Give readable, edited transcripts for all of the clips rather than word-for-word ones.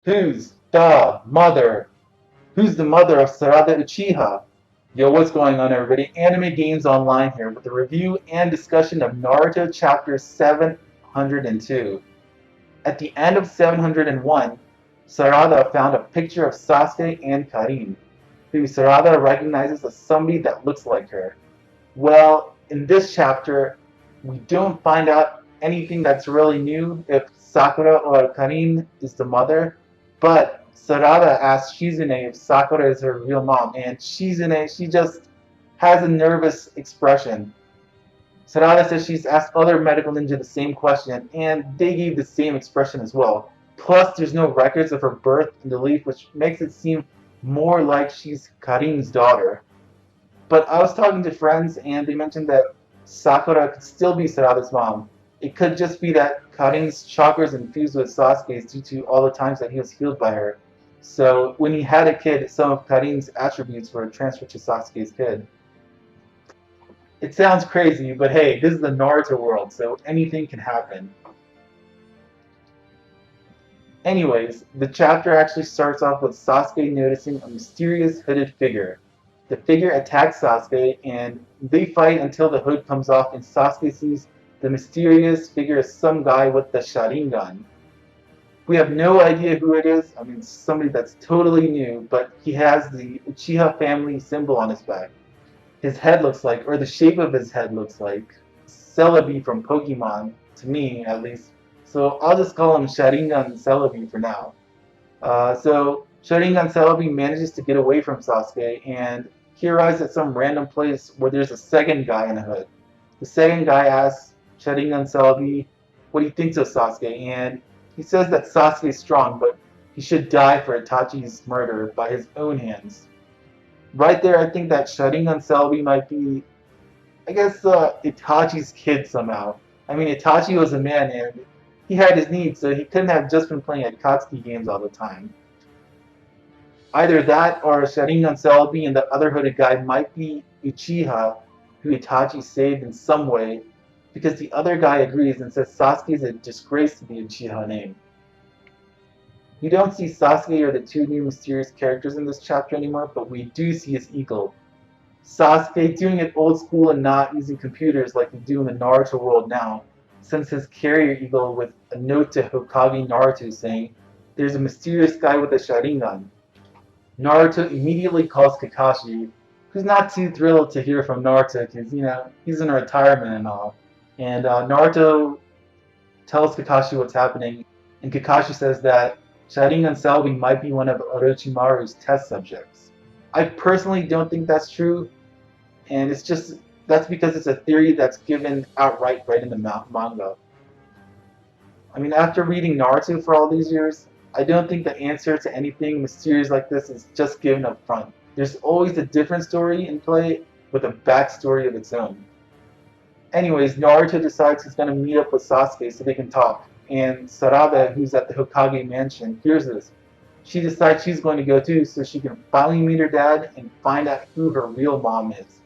Who's the mother? Who's the mother of Sarada Uchiha? Yo, what's going on, everybody? Anime Games Online here with a review and discussion of Naruto Chapter 702. At the end of 701, Sarada found a picture of Sasuke and Karin, who Sarada recognizes as somebody that looks like her. Well, in this chapter, we don't find out anything that's really new if Sakura or Karin is the mother, but Sarada asks Shizune if Sakura is her real mom, and Shizune, she just has a nervous expression. Sarada says she's asked other medical ninja the same question, and they gave the same expression as well. Plus, there's no records of her birth in the leaf, which makes it seem more like she's Karin's daughter. But I was talking to friends and they mentioned that Sakura could still be Sarada's mom. It could just be that Karin's chakras infused with Sasuke's due to all the times that he was healed by her. So when he had a kid, some of Karin's attributes were transferred to Sasuke's kid. It sounds crazy, but hey, this is the Naruto world, so anything can happen. Anyways, the chapter actually starts off with Sasuke noticing a mysterious hooded figure. The figure attacks Sasuke and they fight until the hood comes off and Sasuke sees the mysterious figure is some guy with the Sharingan. We have no idea who it is. I mean, somebody that's totally new, but he has the Uchiha family symbol on his back. His head looks like, or the shape of his head looks like, Celebi from Pokemon, to me at least. So I'll just call him Sharingan Celebi for now. So Sharingan Celebi manages to get away from Sasuke, and he arrives at some random place where there's a second guy in a hood. The second guy asks Sharingan Celebi what he thinks of Sasuke, and he says that Sasuke is strong, but he should die for Itachi's murder by his own hands. Right there, I think that Sharingan Celebi might be, I guess, Itachi's kid somehow. I mean, Itachi was a man, and he had his needs, so he couldn't have just been playing Akatsuki games all the time. Either that or Sharingan Celebi and the other hooded guy might be Uchiha, who Itachi saved in some way, because the other guy agrees and says Sasuke is a disgrace to the Uchiha name. We don't see Sasuke or the two new mysterious characters in this chapter anymore, but we do see his eagle. Sasuke doing it old school and not using computers like we do in the Naruto world now, sends his carrier eagle with a note to Hokage Naruto saying, "There's a mysterious guy with a Sharingan." Naruto immediately calls Kakashi, who's not too thrilled to hear from Naruto because, he's in retirement and all. And Naruto tells Kakashi what's happening, and Kakashi says that Sharingan Celebi might be one of Orochimaru's test subjects. I personally don't think that's true, and that's because it's a theory that's given outright right in the manga. I mean, after reading Naruto for all these years, I don't think the answer to anything mysterious like this is just given up front. There's always a different story in play with a backstory of its own. Anyways, Naruto decides he's going to meet up with Sasuke so they can talk, and Sarada, who's at the Hokage mansion, hears this. She decides she's going to go too so she can finally meet her dad and find out who her real mom is.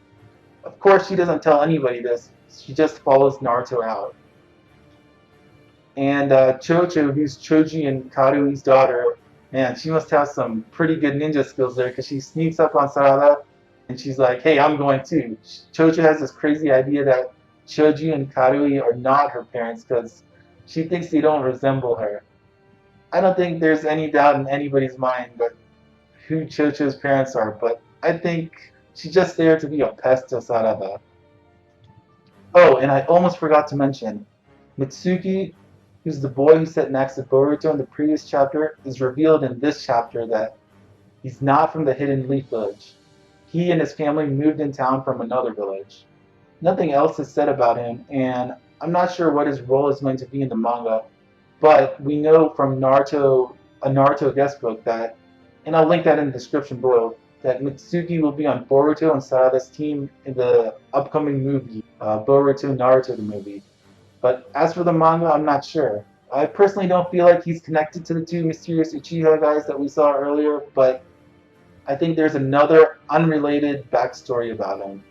Of course, she doesn't tell anybody this, she just follows Naruto out. And Chocho, who's Choji and Karui's daughter, man, she must have some pretty good ninja skills there because she sneaks up on Sarada and she's like, "Hey, I'm going too." Chocho has this crazy idea that Choji and Karui are not her parents because she thinks they don't resemble her. I don't think there's any doubt in anybody's mind that who Chocho's parents are, but I think she's just there to be a pest to Sarada. Oh, and I almost forgot to mention, Mitsuki, who's the boy who sat next to Boruto in the previous chapter, is revealed in this chapter that he's not from the Hidden Leaf Village. He and his family moved in town from another village. Nothing else is said about him, and I'm not sure what his role is going to be in the manga, but we know from a Naruto guest book that, and I'll link that in the description below, that Mitsuki will be on Boruto and Sarada's team in the upcoming movie, Boruto Naruto the movie. But as for the manga, I'm not sure. I personally don't feel like he's connected to the two mysterious Uchiha guys that we saw earlier, but I think there's another unrelated backstory about him.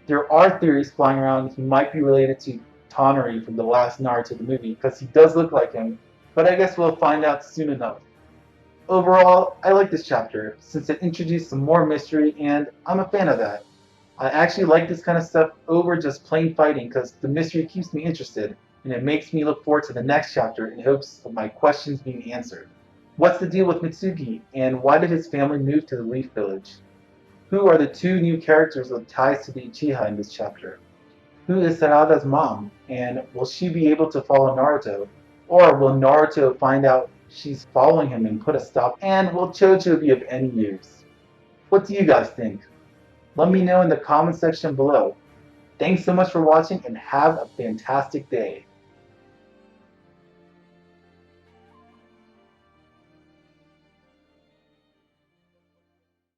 There are theories flying around he might be related to Tonari from the last Naruto the movie, because he does look like him, but I guess we'll find out soon enough. Overall, I like this chapter since it introduced some more mystery and I'm a fan of that. I actually like this kind of stuff over just plain fighting because the mystery keeps me interested and it makes me look forward to the next chapter in hopes of my questions being answered. What's the deal with Mitsuki and why did his family move to the Leaf Village? Who are the two new characters with ties to the Uchiha in this chapter? Who is Sarada's mom, and will she be able to follow Naruto? Or will Naruto find out she's following him and put a stop? And will Chocho be of any use? What do you guys think? Let me know in the comment section below. Thanks so much for watching and have a fantastic day.